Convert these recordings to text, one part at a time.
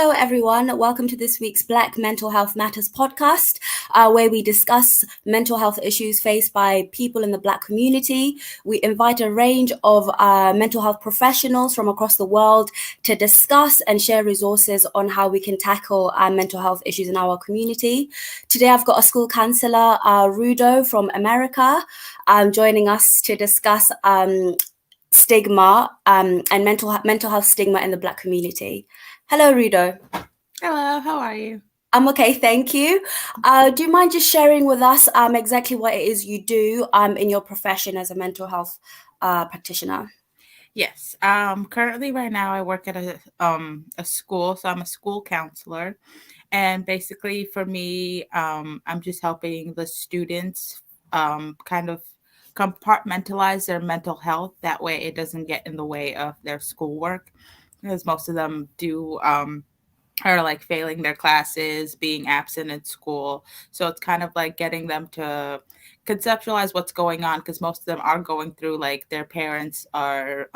Hello, everyone. Welcome to this week's Black Mental Health Matters podcast, where we discuss mental health issues faced by people in the Black community. We invite a range of mental health professionals from across the world to discuss and share resources on how we can tackle mental health issues in our community. Today, I've got a school counselor, Rudo from America, joining us to discuss stigma and mental health stigma in the Black community. Hello, Rudo. Hello, how are you? I'm okay, thank you. Do you mind just sharing with us exactly what it is you do in your profession as a mental health practitioner? Yes. Currently right now I work at a school, so I'm a school counselor. And basically for me, I'm just helping the students kind of compartmentalize their mental health. That way it doesn't get in the way of their schoolwork. Because most of them do are like failing their classes, being absent at school. So it's kind of like getting them to conceptualize what's going on because most of them are going through like their parents are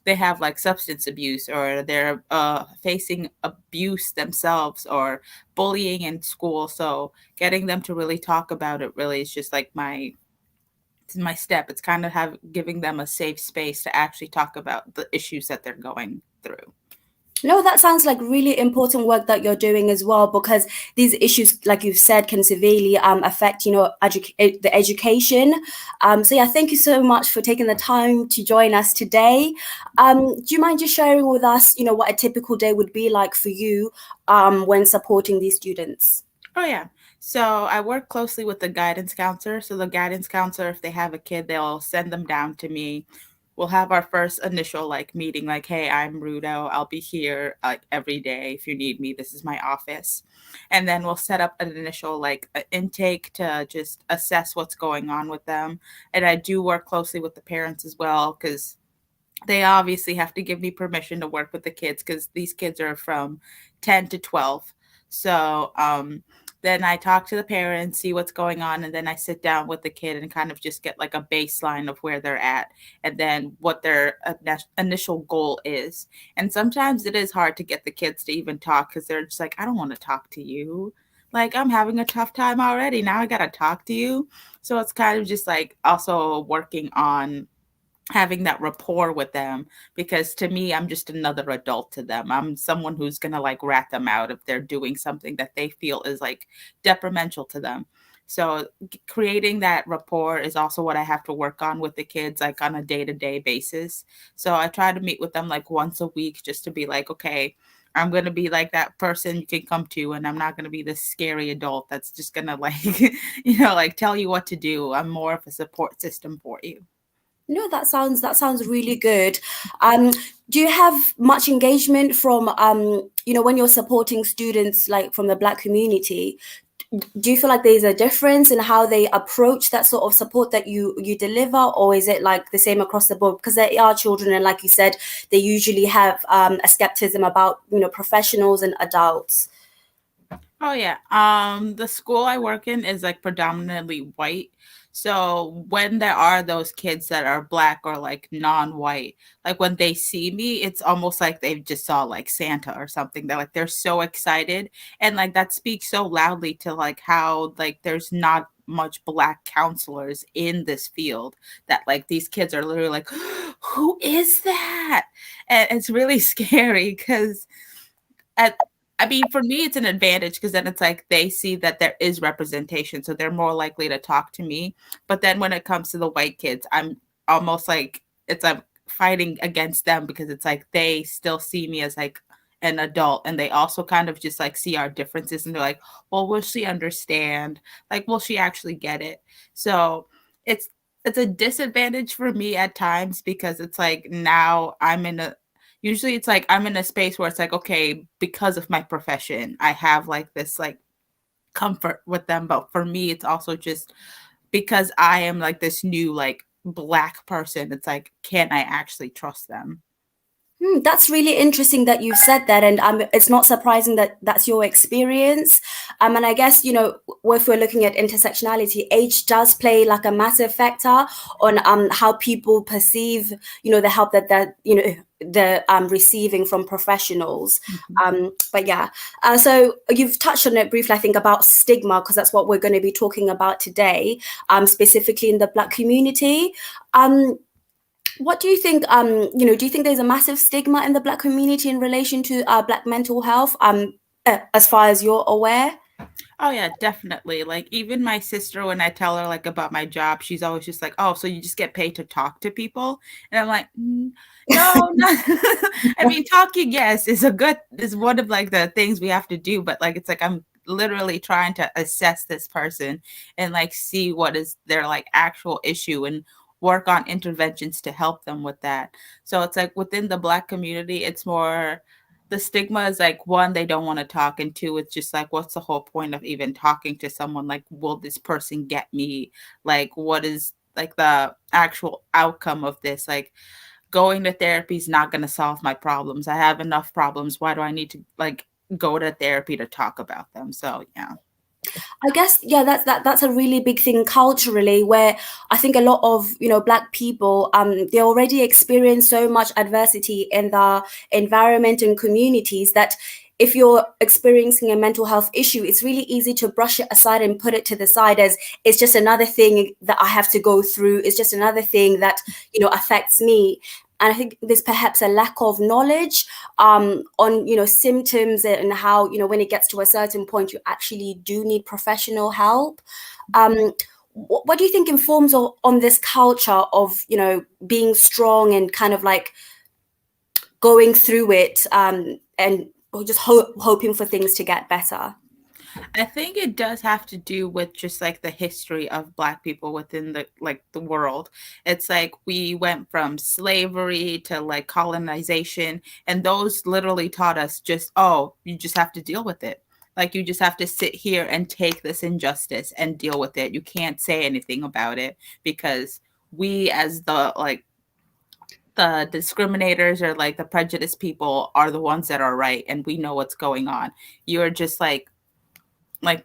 they have like substance abuse or they're facing abuse themselves or bullying in school. So getting them to really talk about it really is just like my step. It's kind of giving them a safe space to actually talk about the issues that they're going through. No, that sounds like really important work that you're doing as well, because these issues, like you've said, can severely affect, the education. So yeah, thank you so much for taking the time to join us today. Do you mind just sharing with us, what a typical day would be like for you when supporting these students? Oh, yeah. So I work closely with the guidance counselor. So the guidance counselor, if they have a kid, they'll send them down to me. We'll have our first initial like meeting, like, hey, I'm Rudo. I'll be here like every day. If you need me, this is my office. And then we'll set up an initial like intake to just assess what's going on with them. And I do work closely with the parents as well because they obviously have to give me permission to work with the kids because these kids are from 10 to 12. So then I talk to the parents, see what's going on, and then I sit down with the kid and kind of just get like a baseline of where they're at and then what their initial goal is. And sometimes it is hard to get the kids to even talk because they're just like, I don't want to talk to you. Like, I'm having a tough time already. Now I got to talk to you. So it's kind of just like also working on having that rapport with them because to me I'm just another adult to them. I'm someone who's going to like rat them out if they're doing something that they feel is like detrimental to them. So creating that rapport is also what I have to work on with the kids like on a day-to-day basis. So I try to meet with them like once a week just to be like, okay, I'm going to be like that person you can come to and I'm not going to be this scary adult that's just going to like like tell you what to do. I'm more of a support system for you. No, that sounds really good. Do you have much engagement from when you're supporting students like from the Black community? Do you feel like there's a difference in how they approach that sort of support that you deliver, or is it like the same across the board? Because they are children, and like you said, they usually have a skepticism about professionals and adults. Oh yeah. The school I work in is like predominantly white. So when there are those kids that are black or like non-white, like when they see me, it's almost like they just saw like Santa or something. They're so excited. And like that speaks so loudly to like how like there's not much black counselors in this field that like these kids are literally like, who is that? And it's really scary because at I mean, for me, it's an advantage because then it's like they see that there is representation, so they're more likely to talk to me. But then when it comes to the white kids, I'm almost like it's I'm fighting against them because it's like they still see me as like an adult and they also kind of just like see our differences and they're like, well, will she understand? Like, will she actually get it? So it's it's a disadvantage for me at times because it's like now I'm in a usually it's like I'm in a space where it's like, okay, because of my profession, I have like this like comfort with them. But for me, it's also just because I am like this new like black person. It's like, can I actually trust them? That's really interesting that you've said that, and it's not surprising that that's your experience. And I guess, if we're looking at intersectionality, age does play like a massive factor on how people perceive, the help that they're receiving from professionals. Mhm. But yeah, so you've touched on it briefly, I think, about stigma, because that's what we're going to be talking about today, specifically in the Black community. What do you think? Do you think there's a massive stigma in the Black community in relation to Black mental health? As far as you're aware. Oh yeah, definitely. Like even my sister, when I tell her like about my job, she's always just like, "Oh, so you just get paid to talk to people?" And I'm like, "No, not." I mean, talking, yes, is one of like the things we have to do, but like it's like I'm literally trying to assess this person and like see what is their like actual issue and work on interventions to help them with that. So it's like within the Black community, it's more the stigma is like one, they don't want to talk, and two, it's just like what's the whole point of even talking to someone? Like, will this person get me? Like, what is like the actual outcome of this? Like, going to therapy is not going to solve my problems. I have enough problems. Why do I need to like go to therapy to talk about them? So yeah. I guess, yeah, that's a really big thing culturally, where I think a lot of Black people they already experience so much adversity in the environment and communities that if you're experiencing a mental health issue, it's really easy to brush it aside and put it to the side as it's just another thing that I have to go through. It's just another thing that affects me. And I think there's perhaps a lack of knowledge on symptoms and how when it gets to a certain point you actually do need professional help. What do you think informs on this culture of being strong and kind of like going through it and just hoping for things to get better? I think it does have to do with just like the history of Black people within the world. It's like we went from slavery to like colonization, and those literally taught us just, oh, you just have to deal with it. Like you just have to sit here and take this injustice and deal with it. You can't say anything about it because we as the discriminators or like the prejudiced people are the ones that are right and we know what's going on. You're just like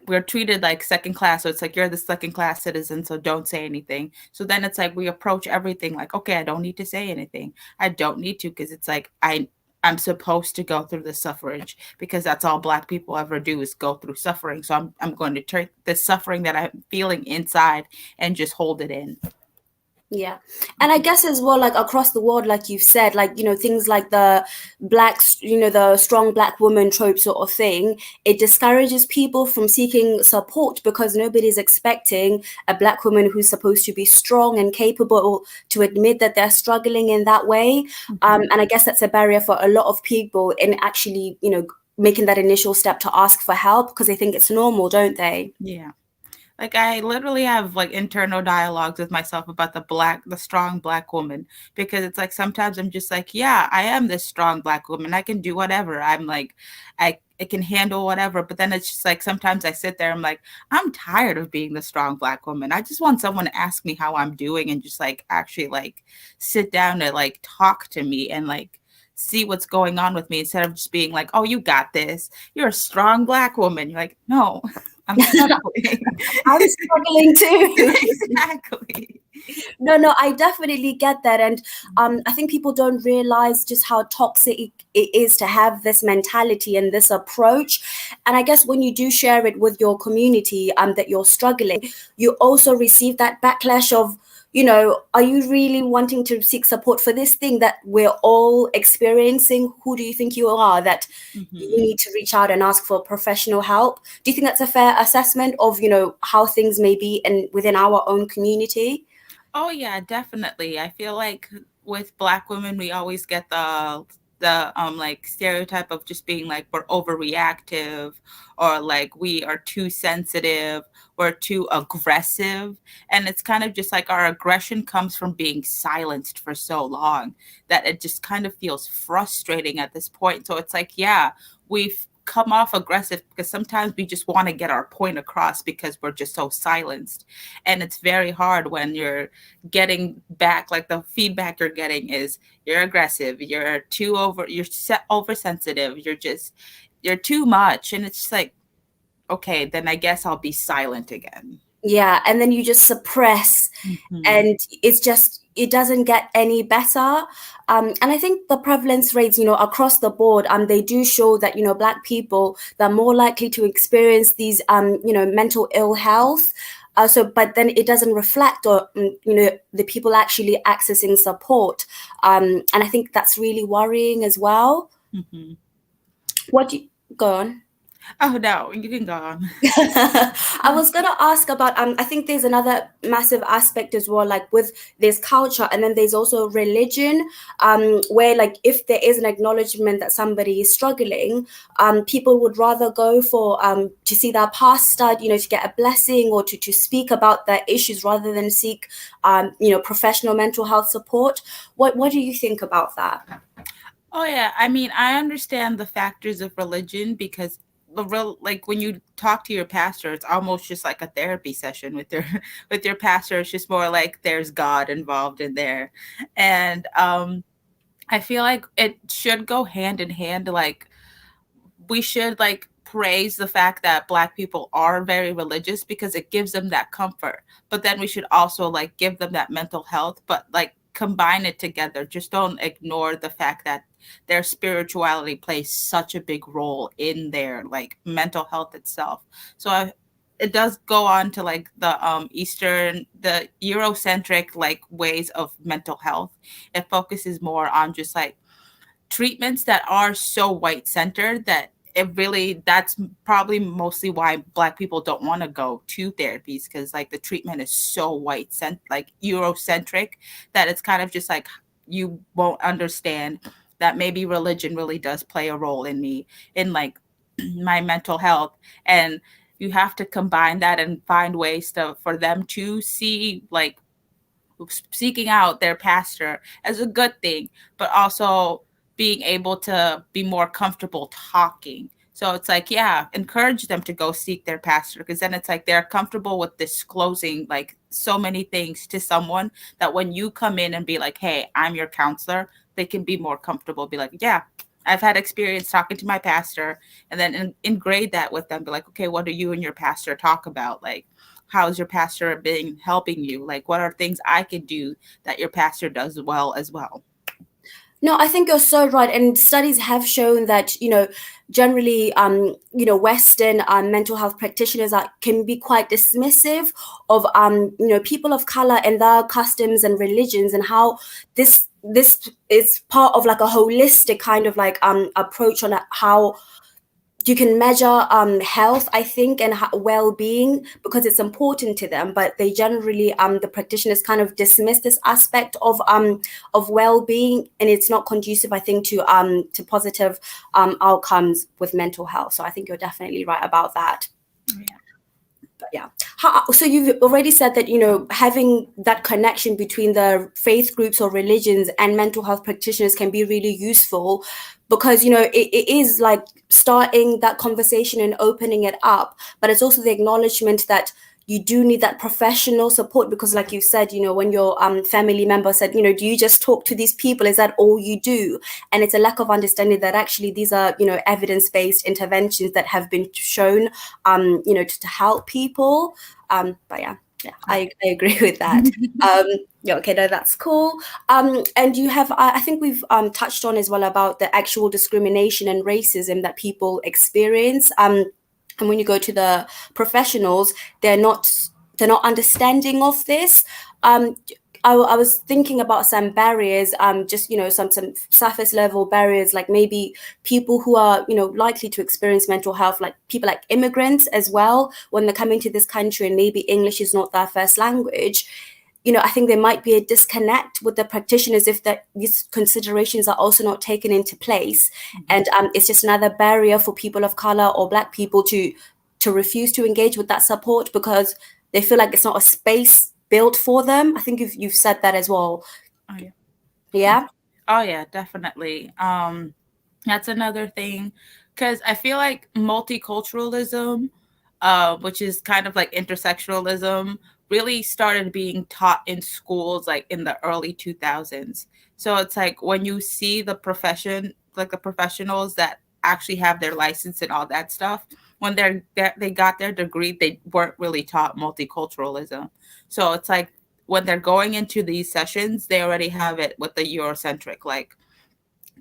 we're treated like second class, so it's like you're the second class citizen, so don't say anything. So then it's like we approach everything like, okay, I don't need to say anything, I don't need to, because it's like I'm supposed to go through the suffrage because that's all Black people ever do is go through suffering. So I'm going to take the suffering that I'm feeling inside and just hold it in. Yeah. And I guess as well, like across the world, like you've said, like, things like the the strong Black woman trope sort of thing, it discourages people from seeking support because nobody's expecting a Black woman who's supposed to be strong and capable to admit that they're struggling in that way. And I guess that's a barrier for a lot of people in actually, making that initial step to ask for help because they think it's normal, don't they? Yeah. Like I literally have like internal dialogues with myself about the strong Black woman, because it's like sometimes I'm just like, yeah, I am this strong Black woman. I can do whatever. I'm like, I can handle whatever. But then it's just like sometimes I sit there, I'm like, I'm tired of being the strong Black woman. I just want someone to ask me how I'm doing and just like actually like sit down and like talk to me and like see what's going on with me instead of just being like, oh, you got this. You're a strong Black woman. You're like, no, I'm struggling. I'm struggling too. Exactly. No, I definitely get that. And I think people don't realize just how toxic it is to have this mentality and this approach. And I guess when you do share it with your community that you're struggling, you also receive that backlash of, are you really wanting to seek support for this thing that we're all experiencing? Who do you think you are that you Mm-hmm. need to reach out and ask for professional help? Do you think that's a fair assessment of, how things may be within our own community? Oh yeah, definitely. I feel like with Black women, we always get the like stereotype of just being like we're overreactive, or like we are too sensitive, we're too aggressive. And it's kind of just like our aggression comes from being silenced for so long that it just kind of feels frustrating at this point. So it's like, yeah, we've come off aggressive because sometimes we just want to get our point across because we're just so silenced. And it's very hard when you're getting back, like the feedback you're getting is you're aggressive, you're oversensitive, you're too much. And it's just like, okay, then I guess I'll be silent again. Yeah, and then you just suppress, Mm-hmm. and it doesn't get any better. And I think the prevalence rates, across the board, they do show that, Black people, they're more likely to experience these, mental ill health. But then it doesn't reflect or, the people actually accessing support. And I think that's really worrying as well. Mm-hmm. What do you, go on. Oh no, you can go on. I was gonna ask about I think there's another massive aspect as well, like with there's culture and then there's also religion, where like if there is an acknowledgement that somebody is struggling, people would rather go for to see their pastor, to get a blessing or to speak about their issues rather than seek professional mental health support. What do you think about that? Oh yeah, I mean, I understand the factors of religion because the real, like when you talk to your pastor, it's almost just like a therapy session with your with your pastor. It's just more like there's God involved in there. And I feel like it should go hand in hand. Like we should like praise the fact that Black people are very religious because it gives them that comfort, but then we should also like give them that mental health, but like combine it together. Just don't ignore the fact that their spirituality plays such a big role in their like mental health itself. It does go on to like the Eurocentric like ways of mental health. It focuses more on just like treatments that are so white centered that it really, that's probably mostly why Black people don't want to go to therapies, because like the treatment is so like Eurocentric, that it's kind of just like you won't understand that maybe religion really does play a role in me, in like my mental health. And you have to combine that and find ways to for them to see like seeking out their pastor as a good thing, but also being able to be more comfortable talking. So it's like, yeah, encourage them to go seek their pastor, because then it's like they're comfortable with disclosing like so many things to someone that when you come in and be like, hey, I'm your counselor, they can be more comfortable, be like, yeah, I've had experience talking to my pastor, and then ingrade that with them, be like, okay, what do you and your pastor talk about? Like, how's your pastor been helping you? Like, what are things I could do that your pastor does well as well? No, I think you're so right. And studies have shown that, generally, Western mental health practitioners can be quite dismissive of, people of color and their customs and religions, and how this is part of like a holistic kind of like approach on how you can measure health, I think, and well-being, because it's important to them. But they generally, the practitioners kind of dismiss this aspect of well-being, and it's not conducive, I think, to positive outcomes with mental health. So I think you're definitely right about that. Yeah. But yeah. So you've already said that, having that connection between the faith groups or religions and mental health practitioners can be really useful, because, it is like starting that conversation and opening it up. But it's also the acknowledgement that you do need that professional support, because like you said, when your family member said, do you just talk to these people? Is that all you do? And it's a lack of understanding that actually these are, evidence-based interventions that have been shown, to help people. But yeah, I agree with that. Yeah, okay, no, that's cool. And you have, I think we've touched on as well about the actual discrimination and racism that people experience. And when you go to the professionals, they're not understanding of this. I was thinking about some barriers, just some surface level barriers, like maybe people who are likely to experience mental health, like people like immigrants as well, when they're coming to this country and maybe English is not their first language. I think there might be a disconnect with the practitioners if these considerations are also not taken into place. Mm-hmm. And it's just another barrier for people of color or Black people to refuse to engage with that support, because they feel like it's not a space built for them. I think you've said that as well. Oh yeah. Yeah. Oh yeah, definitely. That's another thing, Because I feel like multiculturalism, which is kind of like intersectionalism, really started being taught in schools like in the early 2000s. So it's like when you see the profession, like the professionals that actually have their license and all that stuff, when they got their degree, they weren't really taught multiculturalism. So it's like when they're going into these sessions, they already have it with the Eurocentric like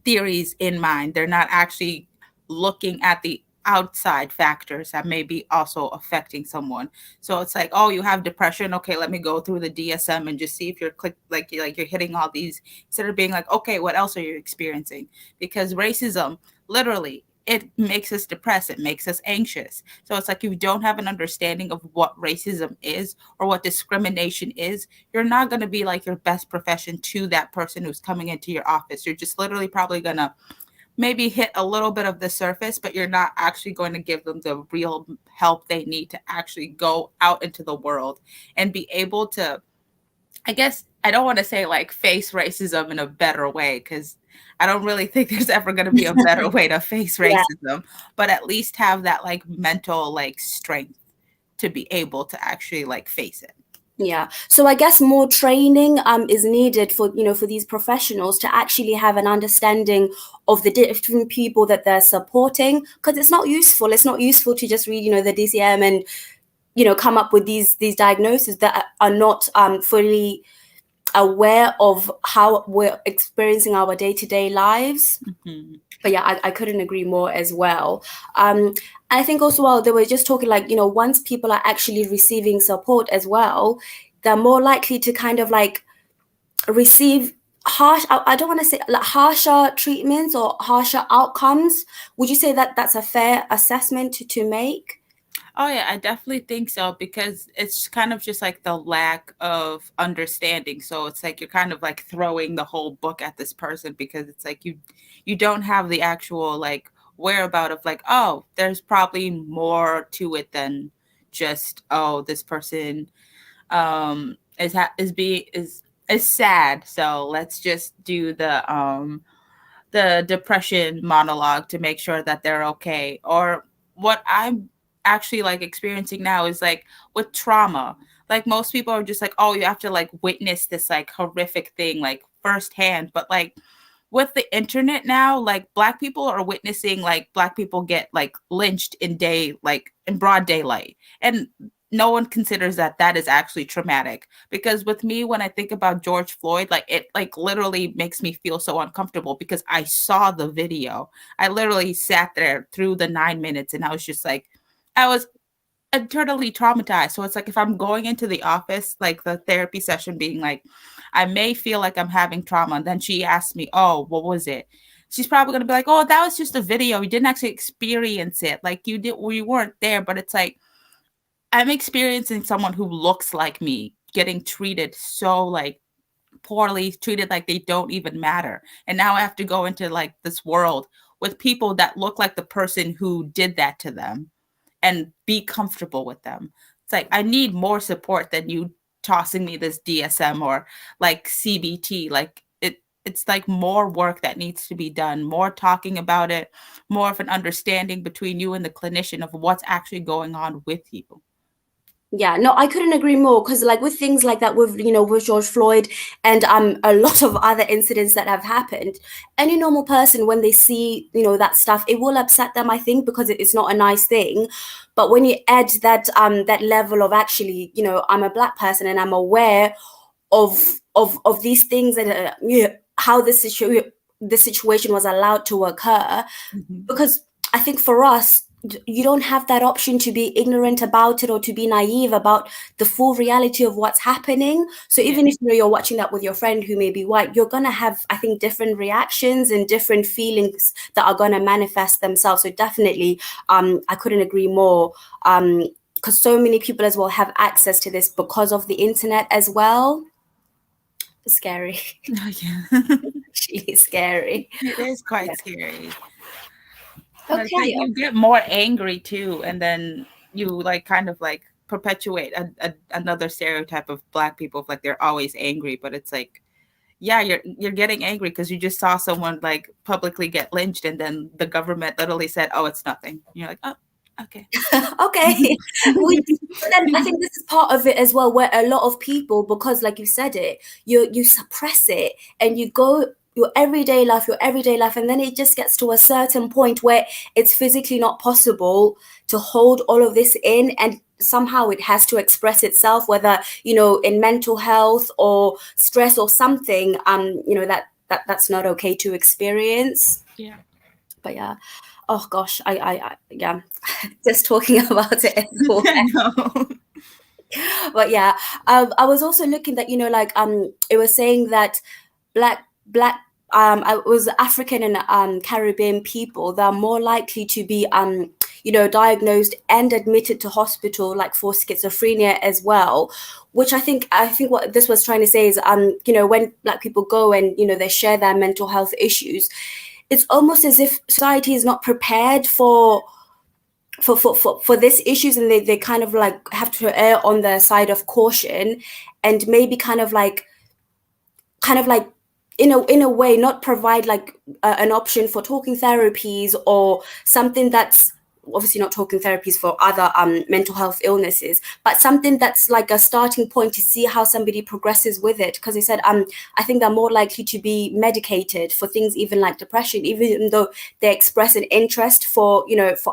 theories in mind. They're not actually looking at the outside factors that may be also affecting someone. So it's like, oh, you have depression. Okay, let me go through the DSM and just see if you're you're hitting all these, instead of being like, okay, what else are you experiencing? Because racism, literally, it makes us depressed. It makes us anxious. So it's like, if you don't have an understanding of what racism is or what discrimination is, you're not going to be like your best profession to that person who's coming into your office. You're just literally probably going to maybe hit a little bit of the surface, but you're not actually going to give them the real help they need to actually go out into the world and be able to, I guess, I don't want to say like face racism in a better way, because I don't really think there's ever going to be a better way to face Yeah. racism, but at least have that like mental like strength to be able to actually like face it. Yeah. So I guess more training is needed for, for these professionals to actually have an understanding of the different people that they're supporting, because it's not useful. It's not useful to just read, the DCM and, come up with these diagnoses that are not fully aware of how we're experiencing our day-to-day lives. Mm-hmm. But yeah, I couldn't agree more as well. I think also, well, they were just talking like, once people are actually receiving support as well, they're more likely to kind of like receive I don't want to say like harsher treatments or harsher outcomes. Would you say that that's a fair assessment to make? Oh yeah, I definitely think so, because it's kind of just like the lack of understanding. So it's like you're kind of like throwing the whole book at this person, because it's like you don't have the actual like whereabout of like, oh, there's probably more to it than just, oh, this person is being is sad. So let's just do the depression monologue to make sure that they're okay. Or what I'm actually like experiencing now is like with trauma. Like most people are just like, oh, you have to like witness this like horrific thing like firsthand. But like with the internet now, like black people are witnessing like black people get like lynched in broad daylight. And no one considers that that is actually traumatic. Because with me, when I think about George Floyd, like it like literally makes me feel so uncomfortable, because I saw the video. I literally sat there through the 9 minutes, and I was just like, I was internally traumatized. So it's like, if I'm going into the office, like the therapy session being like, I may feel like I'm having trauma, and then she asked me, oh, what was it? She's probably going to be like, oh, that was just a video, you didn't actually experience it, like you weren't there. But it's like, I'm experiencing someone who looks like me getting treated so like poorly, treated like they don't even matter. And now I have to go into like this world with people that look like the person who did that to them and be comfortable with them. It's like, I need more support than you tossing me this DSM or like CBT. Like it's like more work that needs to be done, more talking about it, more of an understanding between you and the clinician of what's actually going on with you. Yeah, no, I couldn't agree more, because like with things like that, with with George Floyd and a lot of other incidents that have happened, any normal person, when they see that stuff, it will upset them, I think, because it's not a nice thing. But when you add that level of actually, I'm a black person and I'm aware of these things, and how this situation was allowed to occur. Mm-hmm. Because I think for us, you don't have that option to be ignorant about it or to be naive about the full reality of what's happening. So even if you're watching that with your friend who may be white, you're going to have, I think, different reactions and different feelings that are going to manifest themselves. So definitely, I couldn't agree more. Because so many people as well have access to this because of the internet as well. Scary. Oh, yeah. Actually scary. It is quite Yeah. scary. It's like Okay. you get more angry too, and then you like kind of like perpetuate another stereotype of black people, like they're always angry. But it's like, yeah, you're getting angry because you just saw someone like publicly get lynched, and then the government literally said, "Oh, it's nothing." And you're like, "Oh, okay." Okay. But then I think this is part of it as well, where a lot of people, because like you said it, you suppress it and you go your everyday life, and then it just gets to a certain point where it's physically not possible to hold all of this in, and somehow it has to express itself, whether, in mental health or stress or something, that's not okay to experience. Yeah. But yeah, oh gosh, yeah, just talking about it as well. No. But yeah, I was also looking that, like, it was saying that black I was African and Caribbean people that are more likely to be diagnosed and admitted to hospital, like for schizophrenia as well. Which I think what this was trying to say is, when black people go and they share their mental health issues, it's almost as if society is not prepared for this issues, and they kind of like have to err on the side of caution, and maybe kind of like in a way not provide like an option for talking therapies or something that's obviously not talking therapies for other mental health illnesses, but something that's like a starting point to see how somebody progresses with it. Because he said, I think they're more likely to be medicated for things even like depression, even though they express an interest for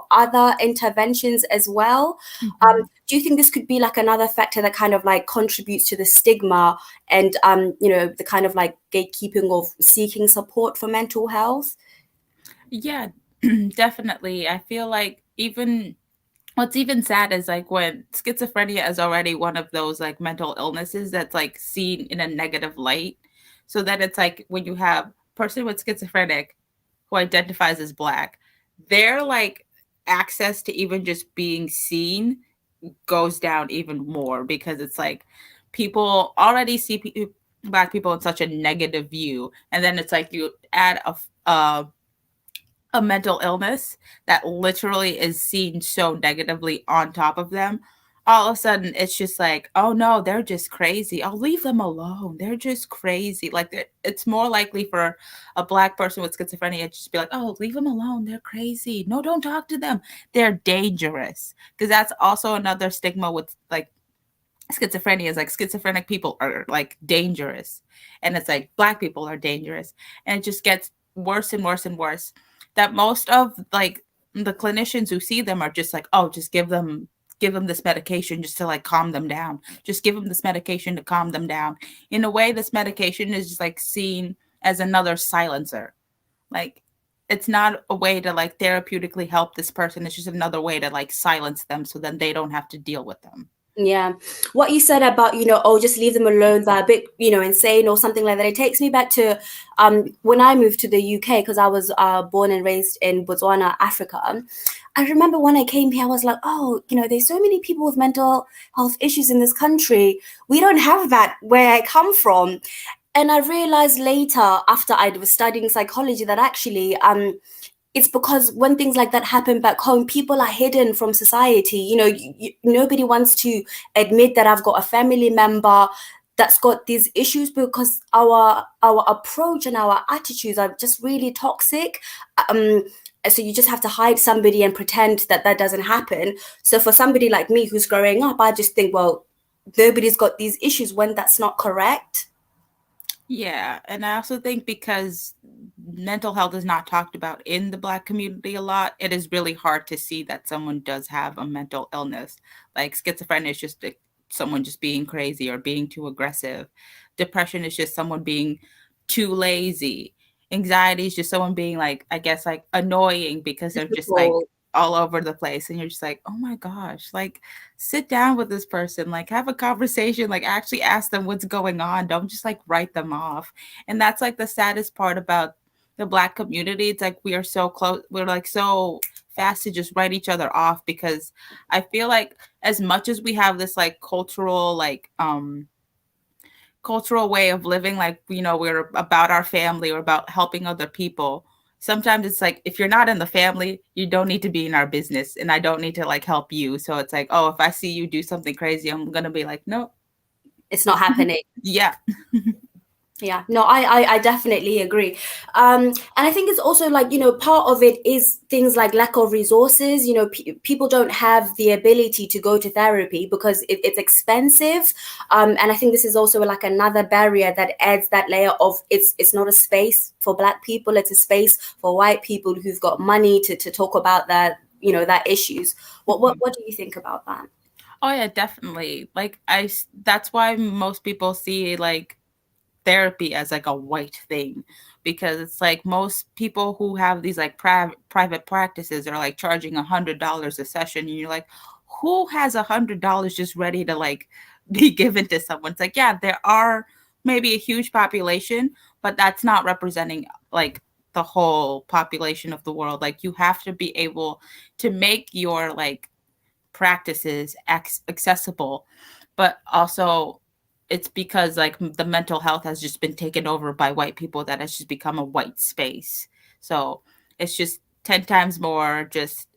other interventions as well. Mhm. Do you think this could be like another factor that kind of like contributes to the stigma and the kind of like gatekeeping of seeking support for mental health? Yeah, definitely. I feel like even what's even sad is like when schizophrenia is already one of those like mental illnesses that's like seen in a negative light. So that it's like when you have a person with schizophrenic who identifies as black, their like access to even just being seen goes down even more because it's like people already see black people in such a negative view, and then it's like you add a mental illness that literally is seen so negatively on top of them. All of a sudden it's just like, oh no, they're just crazy, I'll leave them alone, they're just crazy. Like it's more likely for a black person with schizophrenia to just be like, oh, leave them alone, they're crazy, no, don't talk to them, they're dangerous. Because that's also another stigma with like schizophrenia, is like schizophrenic people are like dangerous, and it's like black people are dangerous, and it just gets worse and worse and worse, that most of like the clinicians who see them are just like, oh, just give them this medication just to like calm them down, just give them this medication to calm them down. In a way, this medication is just like seen as another silencer. Like it's not a way to like therapeutically help this person, it's just another way to like silence them so then they don't have to deal with them. Yeah. What you said about, oh, just leave them alone, they're a bit, insane or something like that. It takes me back to when I moved to the UK, because I was born and raised in Botswana, Africa. I remember when I came here, I was like, oh, there's so many people with mental health issues in this country. We don't have that where I come from. And I realized later, after I was studying psychology, that actually it's because when things like that happen back home, people are hidden from society. Nobody wants to admit that I've got a family member that's got these issues, because our approach and our attitudes are just really toxic. um so you just have to hide somebody and pretend that that doesn't happen. So for somebody like me who's growing up, I just think, well, nobody's got these issues, when that's not correct. Yeah, and I also think because mental health is not talked about in the Black community a lot, it is really hard to see that someone does have a mental illness. Like schizophrenia is just like someone just being crazy or being too aggressive. Depression is just someone being too lazy. Anxiety is just someone being like, I guess, like annoying because they're just like Difficult. all over the place. And you're just like, oh my gosh, like sit down with this person, like have a conversation, like actually ask them what's going on, don't just like write them off. And that's like the saddest part about the Black community. It's like we are so close, we're like so fast to just write each other off, because I feel like as much as we have this like cultural way of living, like, we're about our family or about helping other people, sometimes it's like if you're not in the family, you don't need to be in our business, and I don't need to like help you. So it's like, oh, if I see you do something crazy, I'm gonna be like, no. It's not happening. Yeah. Yeah, no, I definitely agree. And I think it's also like, part of it is things like lack of resources. People don't have the ability to go to therapy because it's expensive. And I think this is also like another barrier that adds that layer of it's not a space for Black people, it's a space for white people who've got money to talk about that, that issues. What do you think about that? Oh yeah, definitely. Like that's why most people see like therapy as like a white thing, because it's like most people who have these like private practices are like charging $100 a session, and you're like, who has $100 just ready to like be given to someone? It's like, yeah, there are maybe a huge population, but that's not representing like the whole population of the world. Like you have to be able to make your like practices accessible, but also it's because like the mental health has just been taken over by white people, that has just become a white space. So it's just 10 times more just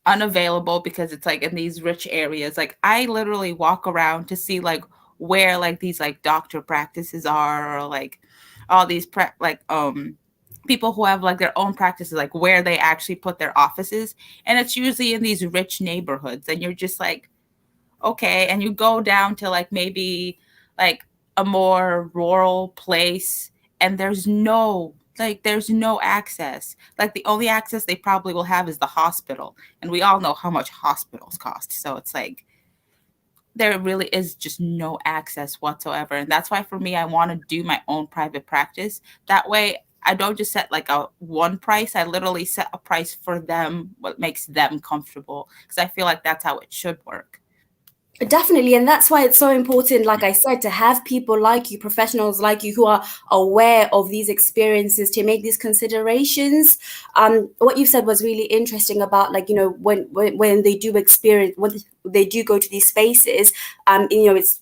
unavailable because it's like in these rich areas. Like I literally walk around to see like where like these like doctor practices are, or like all these people who have like their own practices, like where they actually put their offices, and it's usually in these rich neighborhoods, and you're just like, okay. And you go down to like maybe like a more rural place, and there's no access. Like the only access they probably will have is the hospital, and we all know how much hospitals cost. So it's like there really is just no access whatsoever. And that's why for me, I want to do my own private practice. That way I don't just set like a one price. I literally set a price for them, what makes them comfortable, because I feel like that's how it should work. Definitely. And that's why it's so important, like I said, to have people like you, professionals like you, who are aware of these experiences to make these considerations. What you said was really interesting about, like, when they do experience, when they do go to these spaces, it's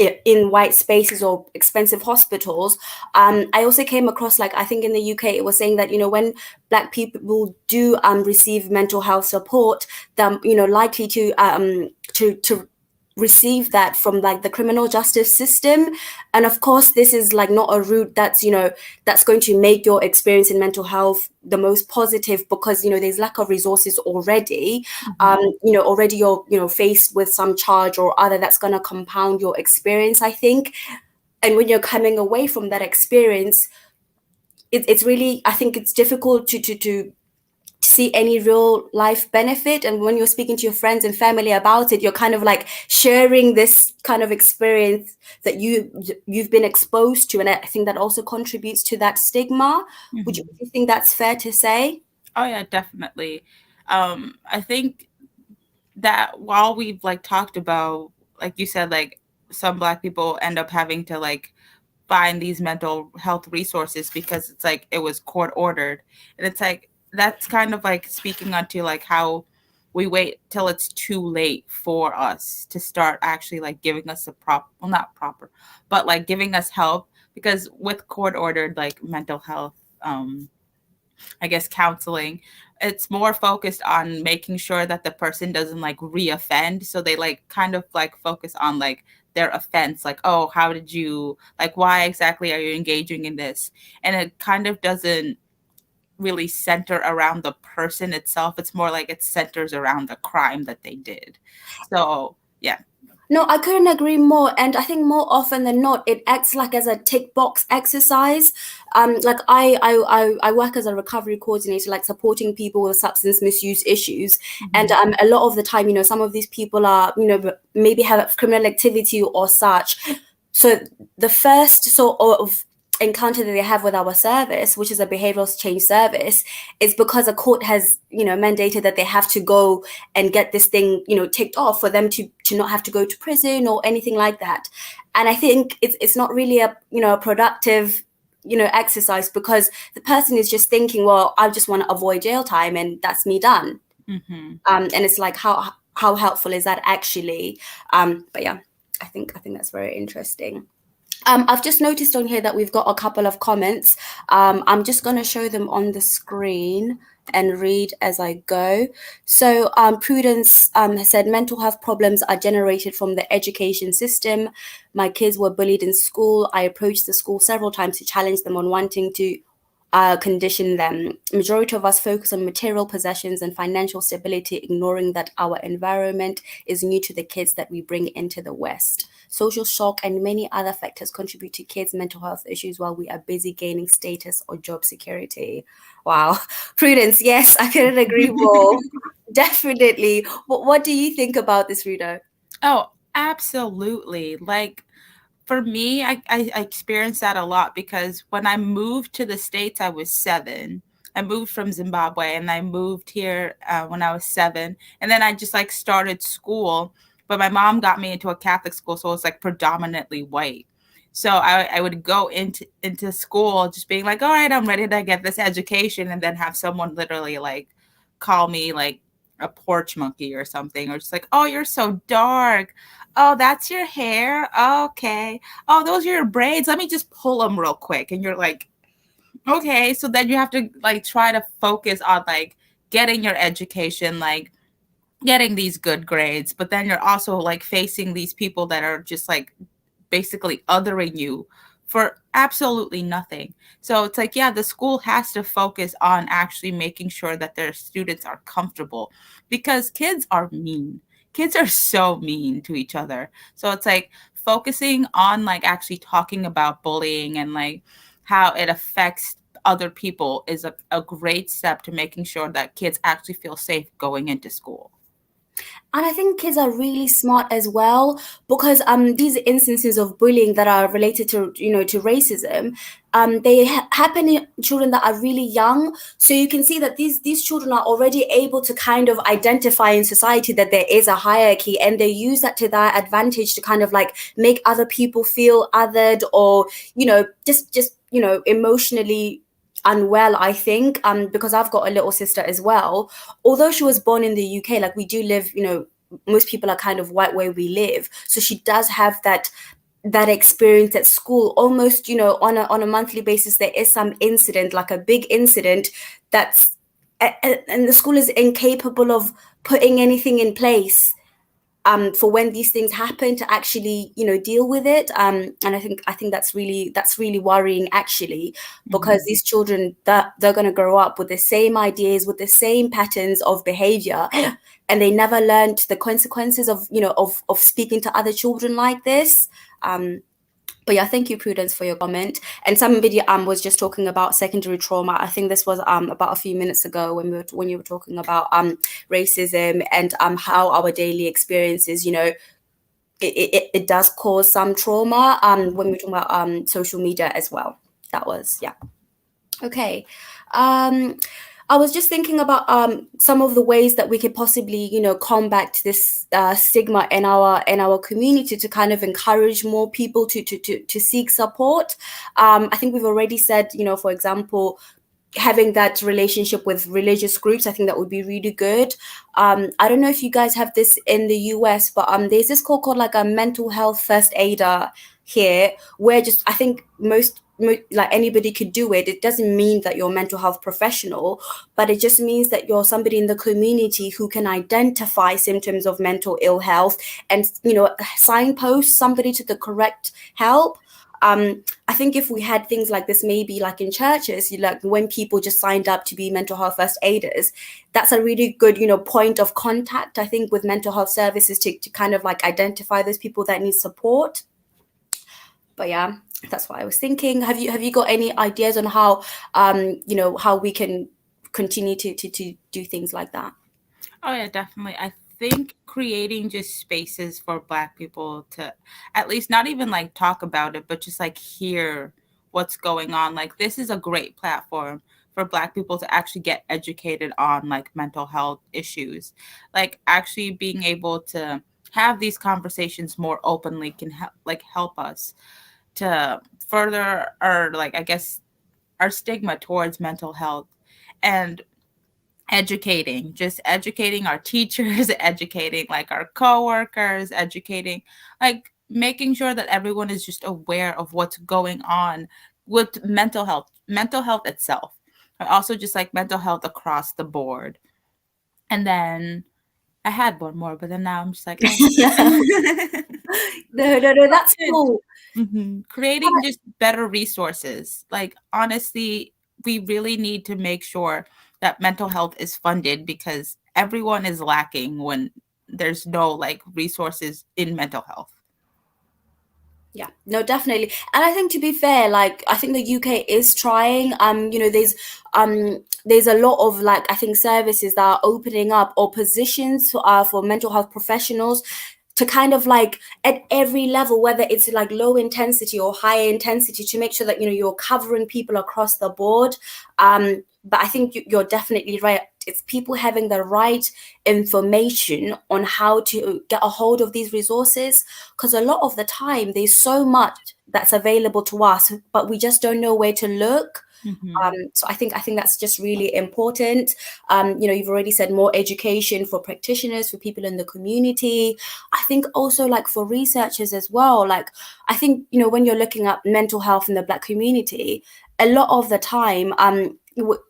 in white spaces or expensive hospitals. I also came across, like, I think in the UK, it was saying that, when Black people do receive mental health support, they're, likely to receive that from like the criminal justice system. And of course, this is like not a route that's going to make your experience in mental health the most positive, because there's lack of resources already. Already you're faced with some charge or other that's going to compound your experience, I think. And when you're coming away from that experience, it's really, I think it's difficult to see any real life benefit. And when you're speaking to your friends and family about it, you're kind of like sharing this kind of experience that you've been exposed to, and I think that also contributes to that stigma. Would Mm-hmm. you think that's fair to say? Oh yeah, definitely. I think that while we've like talked about, like you said, like some Black people end up having to like find these mental health resources because it's like it was court ordered, and it's like that's kind of like speaking onto like how we wait till it's too late for us to start actually like giving us a well, not proper, but like giving us help, because with court ordered like mental health, I guess counseling, it's more focused on making sure that the person doesn't like reoffend. So they like kind of like focus on like their offense, like, oh, how did you, like, why exactly are you engaging in this? And it kind of doesn't really center around the person itself. It's more like it centers around the crime that they did. So yeah. No, I couldn't agree more. And I think more often than not, it acts like as a tick box exercise. Like I work as a recovery coordinator, like supporting people with substance misuse issues. And Mm-hmm. a lot of the time, some of these people are, maybe have criminal activity or such. So the first sort of encounter that they have with our service, which is a behavioral change service, is because a court has, mandated that they have to go and get this thing, ticked off for them to not have to go to prison or anything like that. And I think it's not really a productive exercise, because the person is just thinking, well, I just want to avoid jail time and that's me done. Mm-hmm. And it's like, how helpful is that actually? But yeah, I think that's very interesting. I've just noticed on here that we've got a couple of comments. I'm just going to show them on the screen. and read as I go. So, Prudence has said mental health problems are generated from the education system. My kids were bullied in school. I approached the school several times to challenge them on wanting to condition them. Majority of us focus on material possessions and financial stability, ignoring that our environment is new to the kids that we bring into the West. Social shock and many other factors contribute to kids' mental health issues while we are busy gaining status or job security. Wow. Prudence, yes, I couldn't agree more. Definitely. What do you think about this, Rudo? Oh, absolutely. Like, for me, I experienced that a lot because when I moved to the States, I was 7. I moved from Zimbabwe and I moved here when I was 7. And then I just like started school. But my mom got me into a Catholic school, so it was like predominantly white. So I would go into school just being like, all right, I'm ready to get this education, and then have someone literally like call me like a porch monkey or something, or just like, oh, you're so dark. Oh, that's your hair. Okay. Oh, those are your braids. Let me just pull them real quick. And you're like, okay. So then you have to like try to focus on like getting your education, like getting these good grades. But then you're also like facing these people that are just like basically othering you for absolutely nothing. So it's like, yeah, the school has to focus on actually making sure that their students are comfortable, because kids are mean. Kids are so mean to each other. So it's like focusing on like actually talking about bullying and like how it affects other people is a great step to making sure that kids actually feel safe going into school. And I think kids are really smart as well, because these instances of bullying that are related to, to racism, they happen in children that are really young. So you can see that these children are already able to kind of identify in society that there is a hierarchy, and they use that to their advantage to kind of like make other people feel othered, or just emotionally unwell, I think, because I've got a little sister as well. Although she was born in the UK, like we do live, most people are kind of white where we live, so she does have that experience at school almost, on a monthly basis. There is some incident, like a big incident, that's and the school is incapable of putting anything in place for when these things happen to actually deal with it. And I think that's really worrying, actually, because these children, that they're going to grow up with the same ideas, with the same patterns of behavior, and they never learned the consequences of of speaking to other children like this. But yeah, thank you, Prudence, for your comment. And somebody was just talking about secondary trauma. I think this was about a few minutes ago when you were talking about racism, and how our daily experiences, it does cause some trauma. When we're talking about social media as well. That was, yeah. Okay. Um, I was just thinking about some of the ways that we could possibly, combat this stigma in our community, to kind of encourage more people to seek support. I think we've already said, for example, having that relationship with religious groups. I think that would be really good. I don't know if you guys have this in the US, but there's this called like a mental health first aider here, where just I think like anybody could do it. It doesn't mean that you're a mental health professional, but it just means that you're somebody in the community who can identify symptoms of mental ill health, and signpost somebody to the correct help. I think if we had things like this, maybe like in churches, like when people just signed up to be mental health first aiders, that's a really good, point of contact, I think, with mental health services to kind of like identify those people that need support. But yeah, that's what I was thinking. Have you got any ideas on how how we can continue to do things like that? Oh yeah, definitely. I think creating just spaces for Black people to at least not even like talk about it, but just like hear what's going on. Like, this is a great platform for Black people to actually get educated on like mental health issues. Like, actually being able to have these conversations more openly can help us to further our, like, I guess, our stigma towards mental health. And just educating our teachers, educating like our coworkers, educating, like making sure that everyone is just aware of what's going on with mental health itself. Also just like mental health across the board. And then I had one more, but then now I'm just like, eh. No, that's cool. Creating just better resources. Like, honestly, we really need to make sure that mental health is funded because everyone is lacking when there's no like resources in mental health. Yeah, no, definitely. And I think to be fair, like I think the UK is trying. There's a lot of like I think services that are opening up or positions for mental health professionals to kind of like at every level, whether it's like low intensity or high intensity, to make sure that you're covering people across the board. But I think you're definitely right. It's people having the right information on how to get a hold of these resources, because a lot of the time there's so much that's available to us, but we just don't know where to look. So I think that's just really important. You've already said more education for practitioners, for people in the community. I think also like for researchers as well. Like I think when you're looking at mental health in the Black community, a lot of the time,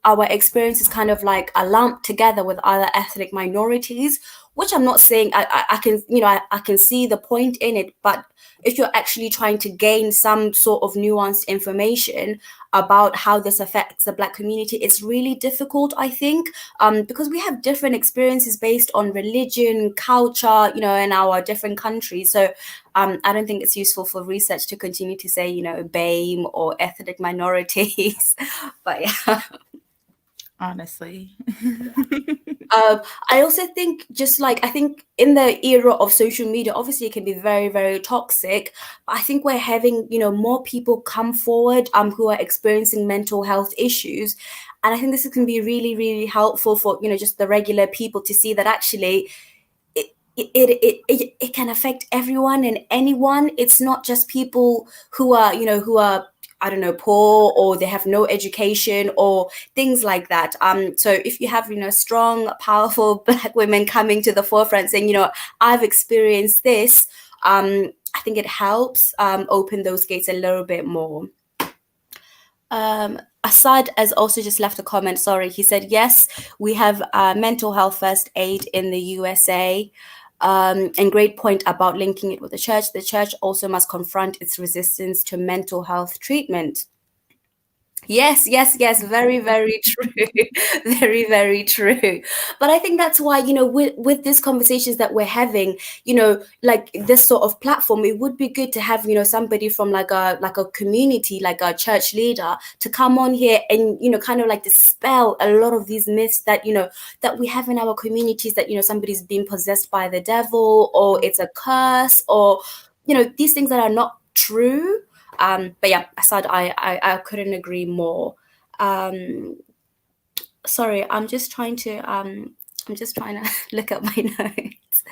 our experience is kind of like a lumped together with other ethnic minorities, which I'm not saying I can I can see the point in it, but if you're actually trying to gain some sort of nuanced information about how this affects the Black community, it's really difficult, I think, because we have different experiences based on religion, culture, in our different countries. So I don't think it's useful for research to continue to say, BAME or ethnic minorities. But yeah. Honestly. I also think just like I think in the era of social media, obviously it can be very, very toxic. But I think we're having, more people come forward who are experiencing mental health issues. And I think this can be really, really helpful for, just the regular people to see that actually it can affect everyone and anyone. It's not just people who are I don't know, poor, or they have no education or things like that. So if you have strong, powerful Black women coming to the forefront saying, I've experienced this, I think it helps open those gates a little bit more. Assad has also just left a comment. Sorry, he said yes, we have mental health first aid in the USA. And great point about linking it with the church. The church also must confront its resistance to mental health treatment. Yes, yes, yes. Very, very true. Very, very true. But I think that's why, with these conversations that we're having, like this sort of platform, it would be good to have, somebody from like a community, like a church leader, to come on here and, kind of like dispel a lot of these myths that, that we have in our communities, that, somebody's being possessed by the devil, or it's a curse, or, these things that are not true. But yeah, Assad, I couldn't agree more. Sorry, I'm just trying to look at my notes.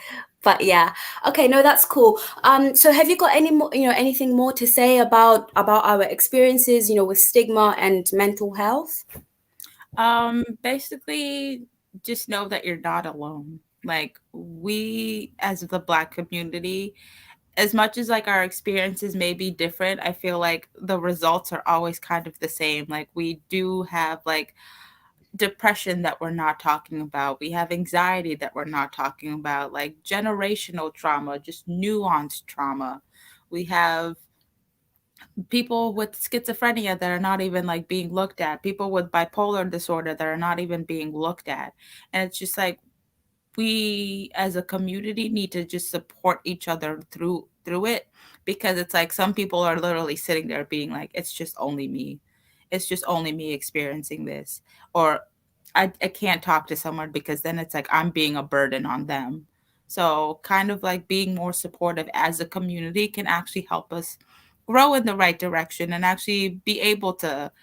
But yeah, okay, no, that's cool. So have you got any more, anything more to say about our experiences, with stigma and mental health? Basically, just know that you're not alone. Like, we as the Black community, as much as like our experiences may be different, I feel like the results are always kind of the same. Like, we do have like depression that we're not talking about, we have anxiety that we're not talking about, like generational trauma, just nuanced trauma. We have people with schizophrenia that are not even like being looked at, people with bipolar disorder that are not even being looked at. And it's just like, we as a community need to just support each other through it, because it's like some people are literally sitting there being like, it's just only me, it's just only me experiencing this, or I can't talk to someone because then it's like I'm being a burden on them. So kind of like being more supportive as a community can actually help us grow in the right direction and actually be able to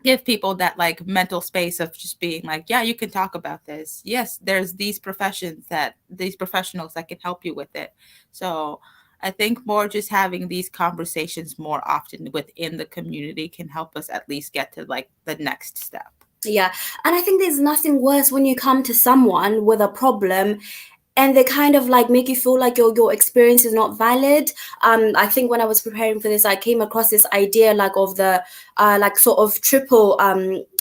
give people that like mental space of just being like, yeah, you can talk about this. Yes, there's these professionals that can help you with it. So I think more just having these conversations more often within the community can help us at least get to like the next step. Yeah. And I think there's nothing worse when you come to someone with a problem and they kind of like make you feel like your experience is not valid. I think when I was preparing for this, I came across this idea like of the like sort of triple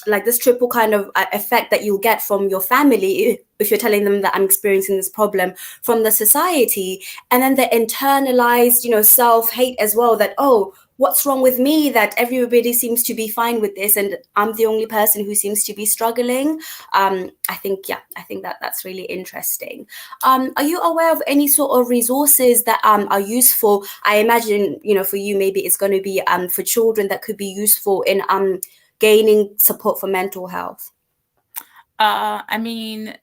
like this triple kind of effect that you'll get from your family if you're telling them that I'm experiencing this problem, from the society, and then the internalized, self-hate as well, that, oh, what's wrong with me that everybody seems to be fine with this and I'm the only person who seems to be struggling. I think that's really interesting. Are you aware of any sort of resources that are useful? I imagine, for you, maybe it's going to be for children that could be useful in gaining support for mental health. I mean,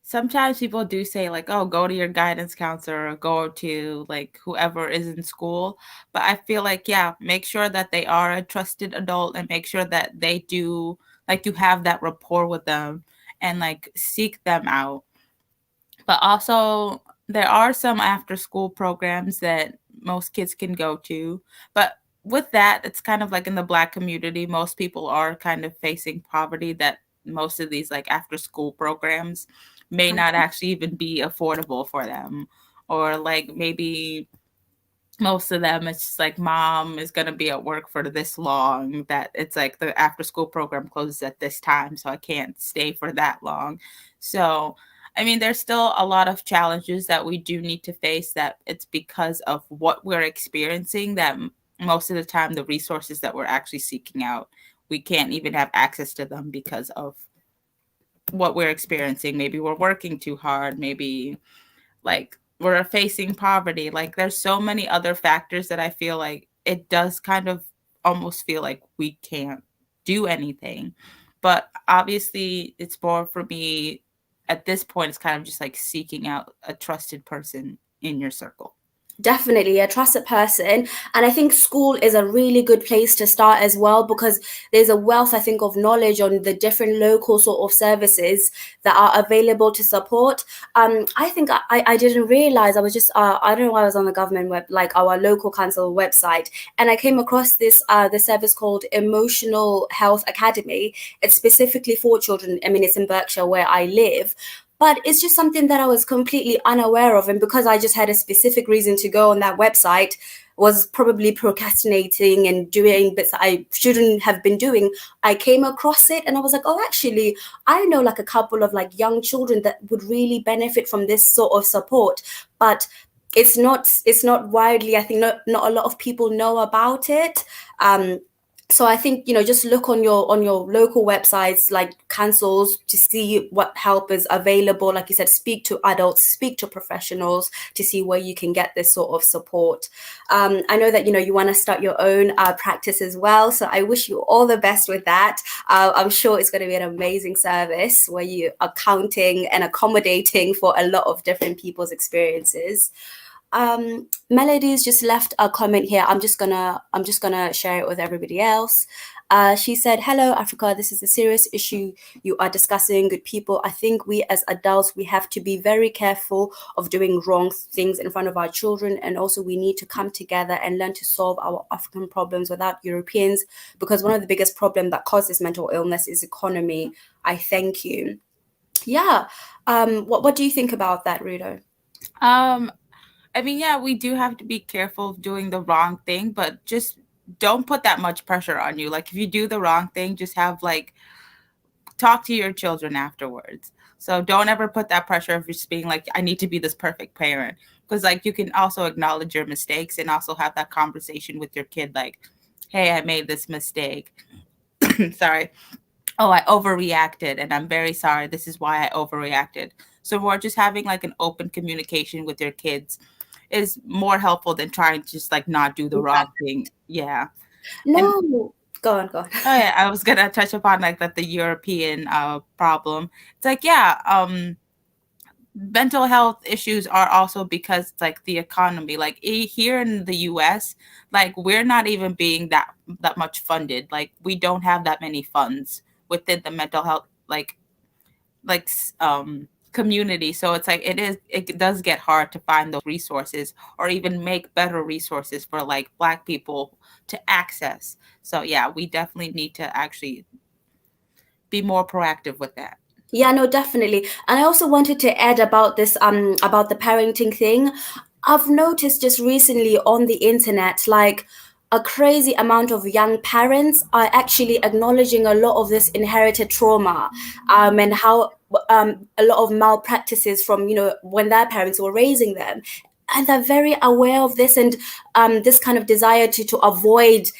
sometimes people do say like, oh, go to your guidance counselor or go to like whoever is in school. But I feel like, yeah, make sure that they are a trusted adult and make sure that they do, like, you have that rapport with them and like seek them out. But also, there are some after school programs that most kids can go to. But with that, it's kind of like in the Black community, most people are kind of facing poverty, that most of these like after school programs may not actually even be affordable for them. Or like maybe most of them it's just like mom is going to be at work for this long, that it's like the after school program closes at this time, so I can't stay for that long. So I mean, there's still a lot of challenges that we do need to face, that it's because of what we're experiencing, that most of the time the resources that we're actually seeking out, we can't even have access to them because of what we're experiencing. Maybe we're working too hard, maybe like we're facing poverty. Like there's so many other factors that I feel like it does kind of almost feel like we can't do anything. But obviously it's more for me at this point, it's kind of just like seeking out a trusted person in your circle. Definitely a trusted person. And I think school is a really good place to start as well, because there's a wealth, I think, of knowledge on the different local sort of services that are available to support. I think I didn't realize, I was just I don't know why, I was on the government web, like our local council website, and I came across this the service called Emotional Health Academy. It's specifically for children. I mean, it's in Berkshire where I live, but it's just something that I was completely unaware of. And because I just had a specific reason to go on that website, was probably procrastinating and doing bits that I shouldn't have been doing, I came across it and I was like, oh, actually, I know like a couple of like young children that would really benefit from this sort of support. But it's not widely, I think, not a lot of people know about it. So I think, just look on your local websites like councils to see what help is available. Like you said, speak to adults, speak to professionals to see where you can get this sort of support. I know that you want to start your own practice as well, so I wish you all the best with that. I'm sure it's going to be an amazing service where you are counting and accommodating for a lot of different people's experiences. Melody's just left a comment here. I'm just gonna share it with everybody else. She said, hello Africa, this is a serious issue you are discussing, good people. I think we as adults, we have to be very careful of doing wrong things in front of our children, and also we need to come together and learn to solve our African problems without Europeans, because one of the biggest problems that causes mental illness is economy. I thank you. Yeah. What do you think about that, Rudo? um I mean, yeah, we do have to be careful of doing the wrong thing, but just don't put that much pressure on you. Like if you do the wrong thing, just have like talk to your children afterwards. So don't ever put that pressure of just being like, I need to be this perfect parent. Because like you can also acknowledge your mistakes and also have that conversation with your kid, like, hey, I made this mistake. Sorry. Oh, I overreacted and I'm very sorry. This is why I overreacted. So more just having like an open communication with your kids is more helpful than trying to just like not do the wrong thing. Yeah. And No, go on, go on. oh yeah, I was gonna touch upon like that the European problem. It's like, yeah, mental health issues are also because it's like the economy. Like here in the US, like we're not even being that much funded. Like we don't have that many funds within the mental health like community. So it's like it does get hard to find those resources or even make better resources for like Black people to access. So yeah, we definitely need to actually be more proactive with that. Yeah, no, definitely. And I also wanted to add about this, about the parenting thing. I've noticed just recently on the internet, like a crazy amount of young parents are actually acknowledging a lot of this inherited trauma, and how a lot of malpractices from, when their parents were raising them. And they're very aware of this, and this kind of desire to avoid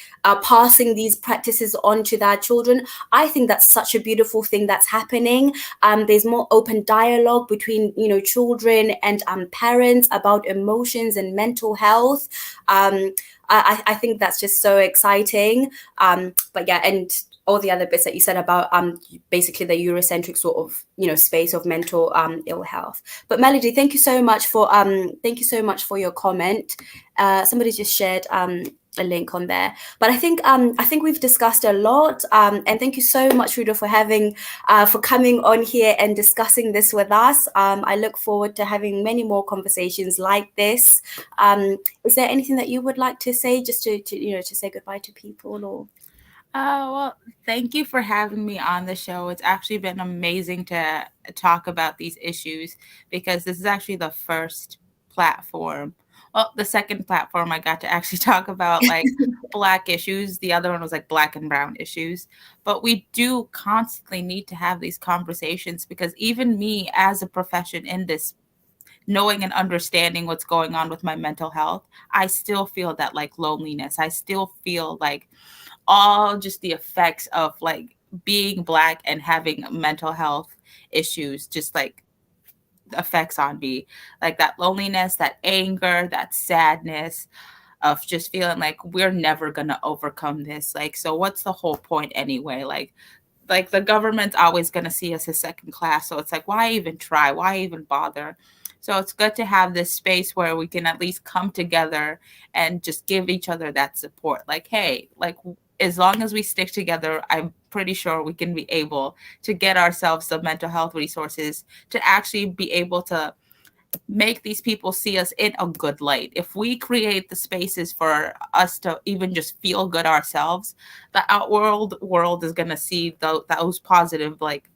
passing these practices on to their children. I think that's such a beautiful thing that's happening. There's more open dialogue between, children and parents about emotions and mental health. I think that's just so exciting. But yeah, and all the other bits that you said about basically the Eurocentric sort of, space of mental ill health. But Melody, thank you so much for your comment. Somebody just shared a link on there. But I think we've discussed a lot. And thank you so much, Rudo, for coming on here and discussing this with us. I look forward to having many more conversations like this. Is there anything that you would like to say, just to say goodbye to people, or? Well, thank you for having me on the show. It's actually been amazing to talk about these issues because this is actually the first platform, well, the second platform I got to actually talk about like Black issues. The other one was like Black and brown issues. But we do constantly need to have these conversations because even me as a profession in this, knowing and understanding what's going on with my mental health, I still feel that like loneliness. I still feel like all just the effects of like being Black and having mental health issues, just like effects on me, like that loneliness, that anger, that sadness of just feeling like we're never gonna overcome this. Like, so what's the whole point anyway? Like the government's always going to see us as second class, so it's like, why even try, why even bother? So it's good to have this space where we can at least come together and just give each other that support, like, hey, like as long as we stick together, I'm pretty sure we can be able to get ourselves the mental health resources to actually be able to make these people see us in a good light. If we create the spaces for us to even just feel good ourselves, the world is going to see those positive, like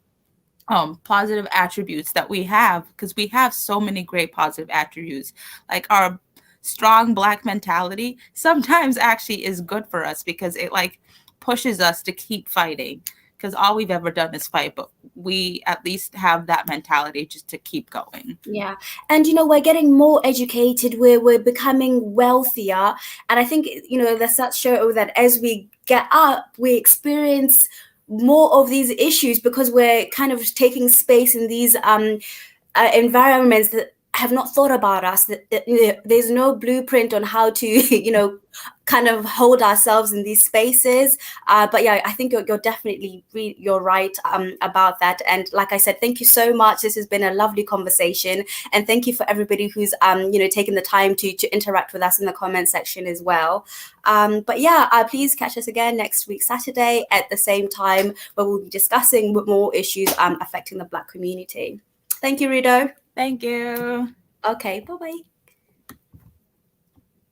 positive attributes that we have, because we have so many great positive attributes. Like our strong Black mentality sometimes actually is good for us because it like pushes us to keep fighting, because all we've ever done is fight, but we at least have that mentality just to keep going. Yeah. And we're getting more educated, we're becoming wealthier. And I think, there's that show that as we get up, we experience more of these issues because we're kind of taking space in these environments that have not thought about us, that there's no blueprint on how to kind of hold ourselves in these spaces. But yeah, I think you're definitely you're right about that. And like I said, thank you so much. This has been a lovely conversation, and thank you for everybody who's taken the time to interact with us in the comment section as well. But yeah, please catch us again next week Saturday at the same time, where we'll be discussing more issues affecting the Black community. Thank you, Rudo. Thank you. Okay, bye-bye.